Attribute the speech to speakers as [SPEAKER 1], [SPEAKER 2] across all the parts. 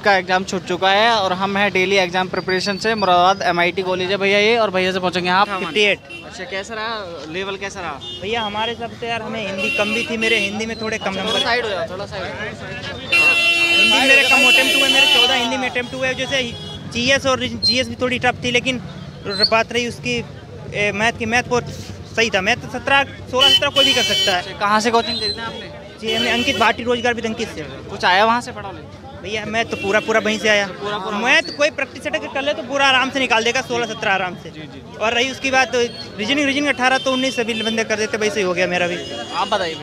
[SPEAKER 1] का एग्जाम छूट चुका है और हम हैं डेली एग्जाम प्रिपरेशन से मुरादाबाद MIT कॉलेज है भैया ये, और भैया से पूछेंगे आप
[SPEAKER 2] 58।
[SPEAKER 1] अच्छा, कैसा रहा लेवल, कैसा रहा
[SPEAKER 2] भैया हमारे सबसे यार हमें हिंदी कम भी थी, मेरे हिंदी में थोड़े कम नंबर।
[SPEAKER 1] साइड हो जाओ, थोड़ा साइड।
[SPEAKER 2] हिंदी मेरे कम अटेम्प्ट हुए, मेरे 14 हिंदी में अटेम्प्ट हुए। जैसे GS और GS भी थोड़ी टफ थी, लेकिन बात रही उसकी मैथ को सही था। मैथ 16-17 कोई भी कर सकता है।
[SPEAKER 1] कहाँ से कोचिंग खरीदे आपने?
[SPEAKER 2] जी हमने अंकित भाटी रोजगार भी अंकित से।
[SPEAKER 1] कुछ आया वहाँ से पढ़ा ले
[SPEAKER 2] भैया मैं तो पूरा वहीं से आया। मैं तो कोई प्रैक्टिस कर ले तो पूरा आराम से निकाल देगा 16-17 आराम से। और रही उसकी बात रीजनिंग 18 तो 19 सभी बंदे कर देते, वैसे ही हो गया मेरा भी।
[SPEAKER 1] आप बताइए।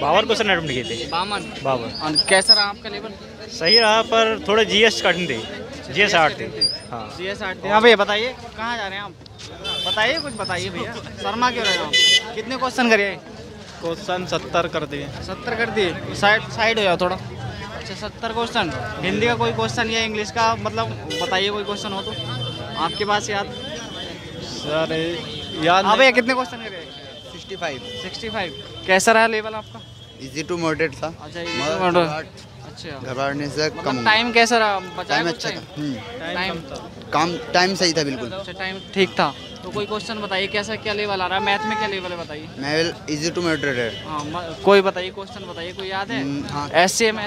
[SPEAKER 2] 52 क्वेश्चन अटेम्प्ट किए थे।
[SPEAKER 1] 52। कैसा रहा आपका लेवल?
[SPEAKER 2] सही रहा, पर थोड़े GS कठिन थे। GS 8 थे। हाँ
[SPEAKER 1] GS 8 थे। हाँ भैया बताइए, कहाँ जा रहे हैं आप? बताइए, कुछ बताइए भैया, शर्मा क्यों रहे हो आप? कितने क्वेश्चन करिए?
[SPEAKER 3] क्वेश्चन 70 कर दिए।
[SPEAKER 1] 70 कर दिए। साइड हो जाओ थोड़ा। अच्छा, 70 क्वेश्चन। हिंदी का कोई क्वेश्चन या इंग्लिश का, मतलब बताइए कोई क्वेश्चन हो तो आपके पास याद।
[SPEAKER 3] सर याद
[SPEAKER 1] हाँ भैया, कितने क्वेश्चन करिए?
[SPEAKER 4] 65।
[SPEAKER 1] कैसा रहा लेवल आपका?
[SPEAKER 4] इजी टू मॉडरेट था।
[SPEAKER 1] अच्छा, अच्छा।
[SPEAKER 4] घबराने से कम।
[SPEAKER 1] मतलब टाइम कैसा रहा? बचाया
[SPEAKER 4] टाइम
[SPEAKER 1] कुछ
[SPEAKER 4] अच्छा
[SPEAKER 1] टाइम?
[SPEAKER 4] था। टाइम सही था बिल्कुल।
[SPEAKER 1] अच्छा, टाइम ठीक था। तो कोई क्वेश्चन बताइए, कैसा क्या लेवल आ रहा है? मैथ में क्या लेवल है बताइए।
[SPEAKER 4] मैं इजी टू मॉडरेट है।
[SPEAKER 1] हाँ, कोई बताइए क्वेश्चन बताइए, कोई याद है?
[SPEAKER 4] हाँ।
[SPEAKER 1] SCM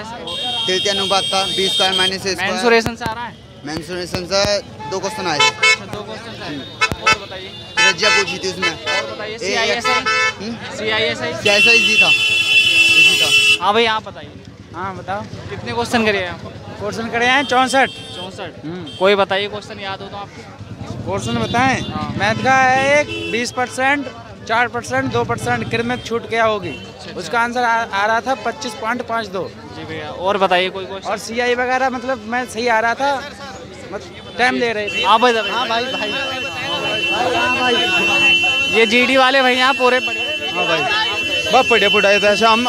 [SPEAKER 4] तृतीय अनुपात था, B square minus A square.
[SPEAKER 1] Mensuration से आ रहा है?
[SPEAKER 4] मेंसुरेशन से 2 क्वेश्चन आए थे।
[SPEAKER 1] अच्छा, 2 क्वेश्चन आए। और बताइए।
[SPEAKER 4] रज्जिया पूछी थी उसमें।
[SPEAKER 1] और बताइए। CISI
[SPEAKER 4] कैसा इजी था।
[SPEAKER 1] हाँ भैया, आप बताइए।
[SPEAKER 2] हाँ बताओ।
[SPEAKER 1] कितने क्वेश्चन करिए आप?
[SPEAKER 2] क्वेश्चन करे हैं 64।
[SPEAKER 1] 64। कोई बताइए क्वेश्चन याद हो तो आपको।
[SPEAKER 2] क्वेश्चन बताएं।
[SPEAKER 1] हाँ।
[SPEAKER 2] मैथ का है एक 20%, 4%, 2% कितने छूट क्या होगी। उसका आंसर आ रहा था 25.52।
[SPEAKER 1] जी भैया, और बताइए कोई क्वेश्चन।
[SPEAKER 2] और CI वगैरह मतलब मैं सही आ रहा था, टाइम ले रहे थे।
[SPEAKER 1] आप बताइए।
[SPEAKER 4] हाँ भाई।
[SPEAKER 1] ये GD वाले भैया पूरे पढ़े।
[SPEAKER 3] हाँ भाई, बस पढ़े पढ़ाए थे ऐसे हम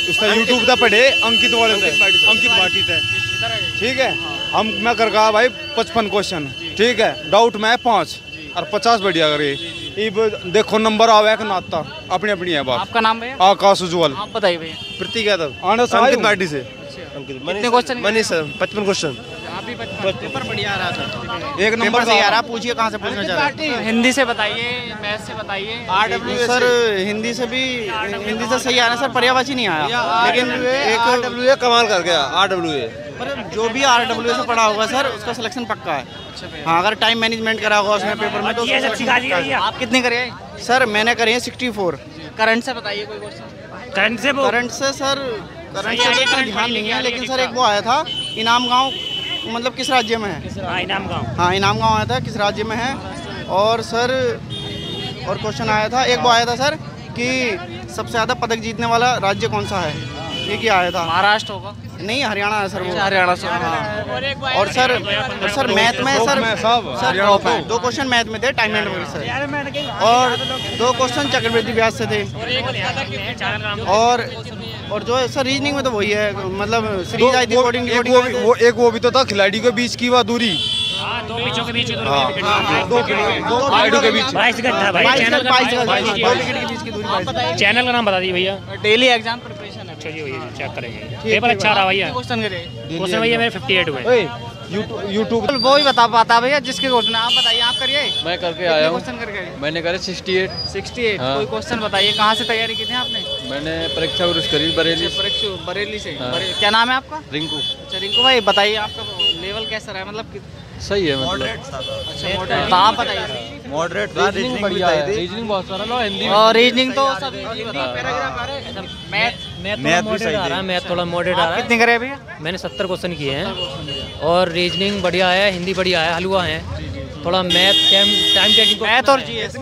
[SPEAKER 3] उसका यूट्यूब था पढ़े। अंकित वाले थे, अंकित भाटी थे। ठीक है, मैं कर कहा भाई 55 क्वेश्चन। ठीक है, डाउट में 5 और 50 बढ़िया करे। अब देखो नंबर आवे कि नाता अपनी अपनी है बात।
[SPEAKER 1] आपका नाम भैया?
[SPEAKER 3] आकाश उज्जवल।
[SPEAKER 1] आप बताइए भैया।
[SPEAKER 3] प्रतीक यादव। अंकित भाटी से।
[SPEAKER 1] कितने क्वेश्चन?
[SPEAKER 3] Manish sir 55 question.
[SPEAKER 1] आप भी 55। पेपर बढ़िया आ रहा था।
[SPEAKER 3] एक नंबर से यार।
[SPEAKER 4] आप पूछिए कहाँ से पूछना चाह रहे हैं।
[SPEAKER 1] हिंदी से बताइए, मैथ से बताइए।
[SPEAKER 4] सर हिंदी से सही आ रहा है सर, पर्यायवाची नहीं आया। लेकिन एक
[SPEAKER 3] RWA कमाल कर गया। RWA
[SPEAKER 4] पर जो भी RWA से पढ़ा होगा सर, उसका सिलेक्शन पक्का है। हाँ, अगर टाइम मैनेजमेंट करा होगा उसमें पेपर में तो
[SPEAKER 1] आप कितने करिए?
[SPEAKER 4] सर मैंने करी है 64।
[SPEAKER 1] करंट से बताइए कोई क्वेश्चन।
[SPEAKER 4] करंट से सर, करंट से तो इतना ध्यान नहीं है, लेकिन सर एक वो आया था इनाम गांव, मतलब किस राज्य में है?
[SPEAKER 2] हाँ इनाम
[SPEAKER 4] गांव आया था, किस राज्य में है। और सर और क्वेश्चन आया था, एक वो आया था सर कि सबसे ज़्यादा पदक जीतने वाला राज्य कौन सा है, ये क्या आया था?
[SPEAKER 1] महाराष्ट्र होगा?
[SPEAKER 4] नहीं, हरियाणा है सर वो।
[SPEAKER 1] हरियाणा से।
[SPEAKER 4] हाँ। और सर मैथ में सर 2 क्वेश्चन मैथ में थे, टाइम मैनेजमेंट से। और 2 क्वेश्चन चक्रवृद्धि ब्याज से थे। और जो है सर रीजनिंग में तो वही है, मतलब सीरीज आई थी कोडिंग।
[SPEAKER 3] वो भी तो था खिलाड़ी के बीच की वो दूरी।
[SPEAKER 2] 2 पिचों के बीच की दूरी।
[SPEAKER 3] 2 के बीच
[SPEAKER 2] 22 गज था भाई।
[SPEAKER 4] 22 विकेट के बीच की दूरी।
[SPEAKER 2] चैनल का नाम बता दीजिए भैया।
[SPEAKER 1] डेली एग्जाम प्रिपरेशन है।
[SPEAKER 2] चलिए भैया चेक करेंगे। पेपर अच्छा रहा भैया।
[SPEAKER 1] क्वेश्चन करिए।
[SPEAKER 2] क्वेश्चन भैया मेरे 58 हुए।
[SPEAKER 3] यूट्यूब
[SPEAKER 1] वो ही बता पाता भैया जिसके क्वेश्चन। आप बताइए, आप करिए।
[SPEAKER 5] मैं करके आया हूँ।
[SPEAKER 1] क्वेश्चन करके
[SPEAKER 5] मैंने करे 68।
[SPEAKER 1] 68।
[SPEAKER 5] हाँ।
[SPEAKER 1] कोई क्वेश्चन बताइए, कहाँ से तैयारी की थी आपने?
[SPEAKER 5] मैंने परीक्षा गुरुश करी बरेली।
[SPEAKER 1] बरेली से।
[SPEAKER 5] हाँ।
[SPEAKER 1] क्या नाम है आपका?
[SPEAKER 5] रिंकू।
[SPEAKER 1] अच्छा रिंकू भाई, बताइए आपका लेवल कैसा रहा है, मतलब
[SPEAKER 5] सही है मतलब।
[SPEAKER 1] अच्छा, मॉडरेट। तो आप बताइए।
[SPEAKER 4] मॉडरेट
[SPEAKER 5] रीजनिंग बढ़िया है। रीजनिंग बहुत सारा लो, हिंदी
[SPEAKER 1] और रीजनिंग तो सब
[SPEAKER 2] मैथ मॉडरेट आ रहा है। मैथ थोड़ा मॉडरेट आ रहा है।
[SPEAKER 1] कितने करे भैया?
[SPEAKER 2] मैंने 70 क्वेश्चन किए हैं। और रीजनिंग बढ़िया है, हिंदी बढ़िया है, हलवा है। थोड़ा मैथ टाइम टेकिंग
[SPEAKER 1] मैथ और GS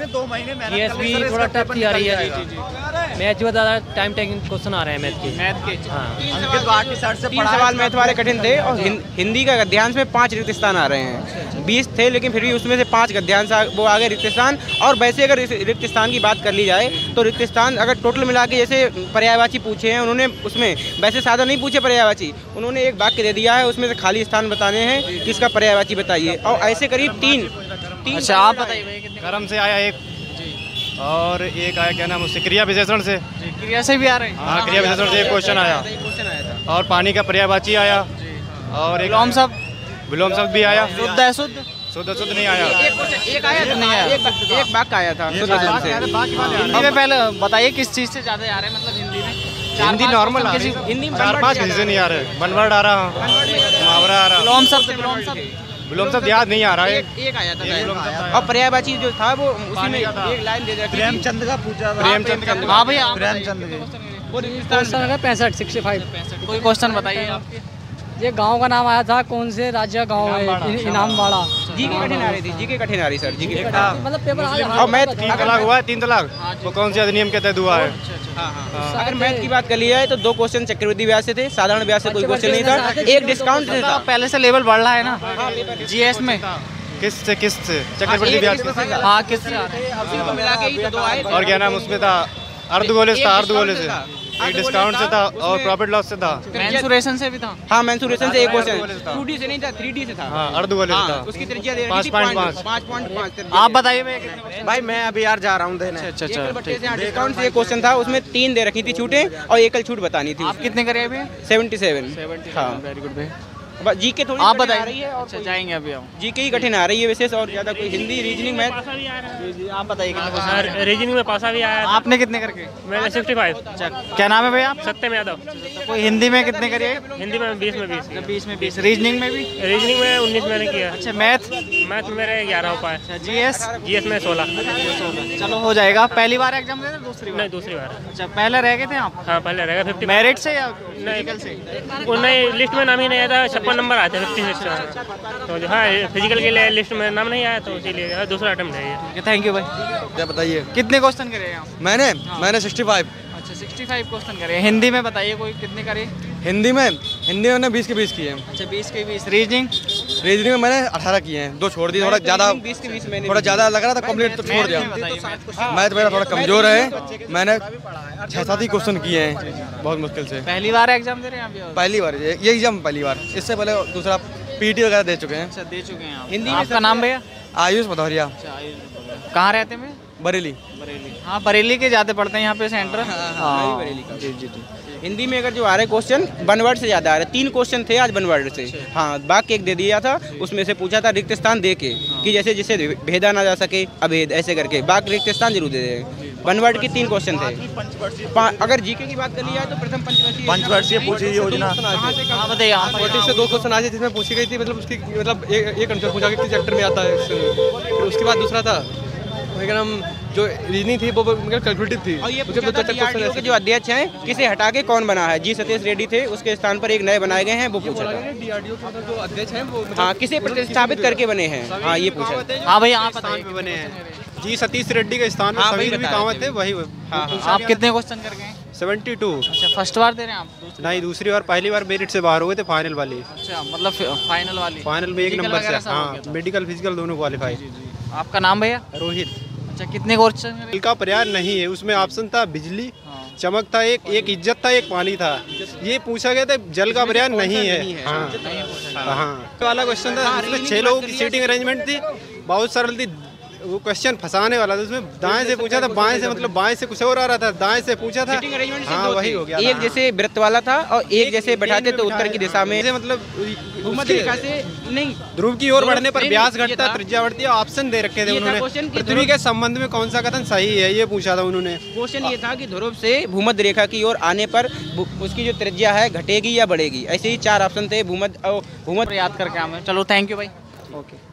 [SPEAKER 2] GS भी थोड़ा टफ की आ रही है। मैथ जो ज़्यादा टाइम टेकिंग क्वेश्चन आ रहे हैं मैथ के। हाँ।
[SPEAKER 4] अंकित भाटी सर से 3 सवाल मैथ वाले कठिन थे, और हिंदी का गद्यांश में 5 रिक्त स्थान आ रहे हैं। 20 थे, लेकिन फिर भी उसमें से 5 गद्यांश वो आ गए रिक्त स्थान। और वैसे अगर रिक्त स्थान की बात कर ली जाए तो रिक्त स्थान अगर टोटल मिला के जैसे पर्यायवाची पूछे हैं उन्होंने, उसमें वैसे सादा नहीं पूछे पर्यायवाची, उन्होंने एक वाक्य दे दिया है, उसमें से खाली स्थान बताने हैं कि इसका पर्यायवाची बताइए। और ऐसे करीब 3।
[SPEAKER 1] अच्छा, आप बताइए भैया कितने?
[SPEAKER 3] कर्म से आया एक, और एक आया क्या नाम उससे, क्रिया विशेषण से।
[SPEAKER 1] क्रिया से भी आ रहे हैं?
[SPEAKER 3] हाँ, क्रिया विशेषण से एक क्वेश्चन आया। और पानी का पर्यायवाची आया। और एक
[SPEAKER 1] विलोम शब्द
[SPEAKER 3] विलोम शब्द भी आया।
[SPEAKER 1] शुद्ध है शुद्ध
[SPEAKER 3] शुद्ध नहीं आया।
[SPEAKER 4] एक आया था, एक वाक्य आया था शुद्ध शब्द से।
[SPEAKER 1] हिंदी में पहले बताइए किस चीज़ से ज़्यादा आ रहे हैं, मतलब हिंदी में
[SPEAKER 3] हिंदी नॉर्मल आ रही है,
[SPEAKER 4] हिंदी में
[SPEAKER 3] 4-5 किसी से नहीं आ रहे, वन वर्ड आ रहा, मुहावरा आ रहा।
[SPEAKER 1] विलोम शब्द
[SPEAKER 3] विलोम शब्द याद नहीं आ रहा है।
[SPEAKER 4] एक आया था और पर्यायवाची जो था वो उसी में एक लाइन दे रखी।
[SPEAKER 3] प्रेमचंद का पूछा था।
[SPEAKER 1] प्रेमचंद का। हाँ भैया
[SPEAKER 3] प्रेमचंद
[SPEAKER 6] क्वेश्चन है 65
[SPEAKER 1] कोई क्वेश्चन बताइए आपके।
[SPEAKER 6] ये गांव का नाम आया था, कौन से राज्य गांव है? इनामबाड़ा।
[SPEAKER 4] जी के कठिन आ रही थी, जी के कठिन आ रही सर, जी के
[SPEAKER 6] मतलब पेपर
[SPEAKER 4] और मैथ
[SPEAKER 3] 3 तलाक हुआ है, 3 तलाक वो कौन से अधिनियम के तहत हुआ है?
[SPEAKER 4] अगर मैथ की बात कर ली जाए तो 2 क्वेश्चन चक्रवृद्धि ब्याज से थे, साधारण ब्याज से कोई क्वेश्चन नहीं था, एक डिस्काउंट से था।
[SPEAKER 1] पहले से लेवल बढ़ रहा है ना जीएस में।
[SPEAKER 3] किस्त से चक्रवृद्धि ब्याज किस्त।
[SPEAKER 1] हाँ किससे
[SPEAKER 4] को मिला के ही तो 2 आए थे।
[SPEAKER 3] और क्या नाम उसमें था, अर्धगोले से था, अर्धगोले से एक डिस्काउंट से था और प्रॉफिट लॉस से था।
[SPEAKER 1] मेंसुरेशन से भी था।
[SPEAKER 4] हाँ मेंसुरेशन से एक क्वेश्चन 2D से नहीं था, 3D से था।
[SPEAKER 3] हाँ अर्धगोले से था।
[SPEAKER 4] उसकी त्रिज्या दे रखी थी 5.5।
[SPEAKER 1] आप बताइए भैया कितने
[SPEAKER 4] भाई मैं अभी यार जा रहा हूँ देने।
[SPEAKER 1] अच्छा
[SPEAKER 4] डिस्काउंट से एक क्वेश्चन था, उसमें 3 दे रखी थी छूटें और एकल छूट बतानी थी।
[SPEAKER 1] आप कितने करे भैया?
[SPEAKER 4] 77। हाँ
[SPEAKER 1] वेरी गुड भैया।
[SPEAKER 4] जी के थोड़ी
[SPEAKER 1] आप
[SPEAKER 4] कठिन आ
[SPEAKER 1] बताइए।
[SPEAKER 4] रही है और
[SPEAKER 1] अच्छा जाएंगे अभी हम।
[SPEAKER 4] जी के ही कठिन आ रही है विशेष, और ज्यादा कोई हिंदी रीजनिंग मैथ।
[SPEAKER 1] आप बताइए कितने क्वेश्चन।
[SPEAKER 7] रीजनिंग में पासा भी आया।
[SPEAKER 1] आपने कितने करके?
[SPEAKER 7] मैंने 65।
[SPEAKER 1] अच्छा क्या नाम है भैया आप?
[SPEAKER 7] सत्यम यादव।
[SPEAKER 1] कोई हिंदी में कितने करिए?
[SPEAKER 7] हिंदी में 20 में 20।
[SPEAKER 1] 20 में 20। रीजनिंग में भी?
[SPEAKER 7] रीजनिंग में 19 मैंने किया।
[SPEAKER 1] अच्छा मैथ?
[SPEAKER 7] मैथ में मेरे 11 हो पाए।
[SPEAKER 1] अच्छा जीएस?
[SPEAKER 7] जीएस में 16।
[SPEAKER 1] चलो हो जाएगा। पहली बार एग्जाम दे रहे दूसरी बार?
[SPEAKER 7] नहीं दूसरी बार।
[SPEAKER 1] अच्छा पहले रह गए थे आप?
[SPEAKER 7] हाँ पहले रहेगा 50।
[SPEAKER 1] मेरिट से या फिजिकल से?
[SPEAKER 7] वो नहीं लिस्ट में नाम ही नहीं आया था, 56 नंबर आए थे 56 से। तो जो हाँ फिजिकल के लिए लिस्ट में नाम नहीं आया तो इसीलिए दूसरा अटेम्प्ट है ये।
[SPEAKER 1] थैंक यू भाई।
[SPEAKER 3] क्या बताइए?
[SPEAKER 1] कितने क्वेश्चन करे आप?
[SPEAKER 3] मैंने 65।
[SPEAKER 1] अच्छा 65 क्वेश्चन करे। हिंदी में बताइए कोई कितने करे?
[SPEAKER 3] हिंदी में मैंने 20 के 20 किए हैं।
[SPEAKER 1] अच्छा 20 के 20। रीजनिंग?
[SPEAKER 3] रीजनिंग में मैंने 18 किए हैं, 2 छोड़ दिए, थोड़ा ज़्यादा
[SPEAKER 4] 20 के 20 मैंने
[SPEAKER 3] थोड़ा ज़्यादा लग रहा था कंप्लीट तो छोड़ दिया। मैथ मेरा थोड़ा कमजोर है, मैंने 6-7 ही क्वेश्चन किए हैं बहुत मुश्किल से।
[SPEAKER 1] पहली बार एग्जाम दे रहे हैं आप? ये
[SPEAKER 3] पहली बार ये एग्जाम पहली बार, इससे पहले दूसरा पीटी वगैरह दे चुके हैं।
[SPEAKER 1] अच्छा दे चुके हैं आप।
[SPEAKER 4] हिंदी में
[SPEAKER 1] आपका नाम भैया?
[SPEAKER 3] आयुष भदौरिया,
[SPEAKER 1] कहाँ रहते हैं?
[SPEAKER 3] बरेली।
[SPEAKER 1] बरेली। हाँ बरेली के ज़्यादा पड़ते हैं यहाँ पे सेंटर। हाँ
[SPEAKER 4] बरेली का।
[SPEAKER 1] जी जी जी।
[SPEAKER 4] हिंदी में अगर जो आ रहे क्वेश्चन 1 वर्ड से ज्यादा आ रहे, 3 क्वेश्चन थे आज 1 वर्ड से। हाँ वाक्य एक दे दिया था, उसमें से पूछा था रिक्त स्थान दे के कि जैसे जिसे भेदा ना जा सके अभेद, ऐसे करके वाक्य रिक्त स्थान जरूर दे दें। 1 वर्ड के 3 क्वेश्चन थे। अगर जीके की बात कर ली जाए तो प्रथम
[SPEAKER 3] पंचवर्षीय पूछी योजना।
[SPEAKER 1] हाँ बताइए आप।
[SPEAKER 3] 40 से 2 क्वेश्चन आए जिसमें पूछी गई थी, मतलब उसकी मतलब एक आंसर पूछा किस चैप्टर में आता है। फिर उसके बाद दूसरा था नाम जो रीजनिंग थी वो कैलकुलेटिव थी।
[SPEAKER 4] और ये पूछा था DRDO के जो अध्यक्ष हैं किसे हटा के कौन बना है? जी सतीश रेड्डी थे, उसके स्थान पर एक नए बनाए गए हैं, वो पूछा था।
[SPEAKER 3] DRDO के जो अध्यक्ष हैं वो
[SPEAKER 4] हाँ किसे प्रतिस्थापित करके बने हैं? हाँ ये पूछा।
[SPEAKER 1] हाँ भैया आप बताइए।
[SPEAKER 3] बने हैं जी सतीश रेड्डी के स्थान पर समीर भी कामत थे, वही।
[SPEAKER 4] हाँ
[SPEAKER 1] आप कितने क्वेश्चन कर गए?
[SPEAKER 3] 72।
[SPEAKER 1] अच्छा फर्स्ट बार दे रहे हैं आप?
[SPEAKER 3] नहीं दूसरी बार, पहली बार मेरिट से बाहर हो गए थे फाइनल वाली।
[SPEAKER 1] अच्छा मतलब फाइनल वाली?
[SPEAKER 3] फाइनल में 1
[SPEAKER 1] Physical
[SPEAKER 3] नंबर
[SPEAKER 1] वगैरह
[SPEAKER 3] से।
[SPEAKER 1] सब हो
[SPEAKER 3] हाँ
[SPEAKER 1] गया था।
[SPEAKER 3] मेडिकल फिजिकल दोनों क्वालिफाई।
[SPEAKER 1] आपका नाम भैया?
[SPEAKER 3] रोहित।
[SPEAKER 1] अच्छा कितने क्वेश्चन करे?
[SPEAKER 3] का पर्याय नहीं है, उसमें ऑप्शन था बिजली,
[SPEAKER 1] हाँ।
[SPEAKER 3] चमक था, एक इज्जत था, एक पानी था। ये पूछा गया था जल का पर्याय नहीं है। हाँ हाँ वाला क्वेश्चन था, उसमें 6 लोगों की सीटिंग अरेंजमेंट थी, बहुत सरल थी। वो क्वेश्चन फंसाने वाला था, उसमें दाएं से पूछा था, बाएं से मतलब बाएं से कुछ और आ रहा था, दाएं से पूछा था। हाँ वही हो गया।
[SPEAKER 4] एक जैसे वृत्त वाला था और एक जैसे बैठाते तो उत्तर की दिशा में
[SPEAKER 3] मतलब
[SPEAKER 4] भूमध्य रेखा से नहीं
[SPEAKER 3] ध्रुव की ओर बढ़ने पर व्यास घटता, त्रिज्या बढ़ती है। ऑप्शन दे रखे थे
[SPEAKER 4] ये था
[SPEAKER 3] उन्होंने।
[SPEAKER 4] क्वेश्चन कि
[SPEAKER 3] पृथ्वी के संबंध में कौन सा कथन सही है ये पूछा था उन्होंने।
[SPEAKER 4] क्वेश्चन ये था कि ध्रुव से भूमध्य रेखा की ओर आने पर उसकी जो त्रिज्या है घटेगी या बढ़ेगी। ऐसे ही 4 ऑप्शन थे। भूमध्य
[SPEAKER 1] याद करके आए। चलो थैंक यू भाई। ओके।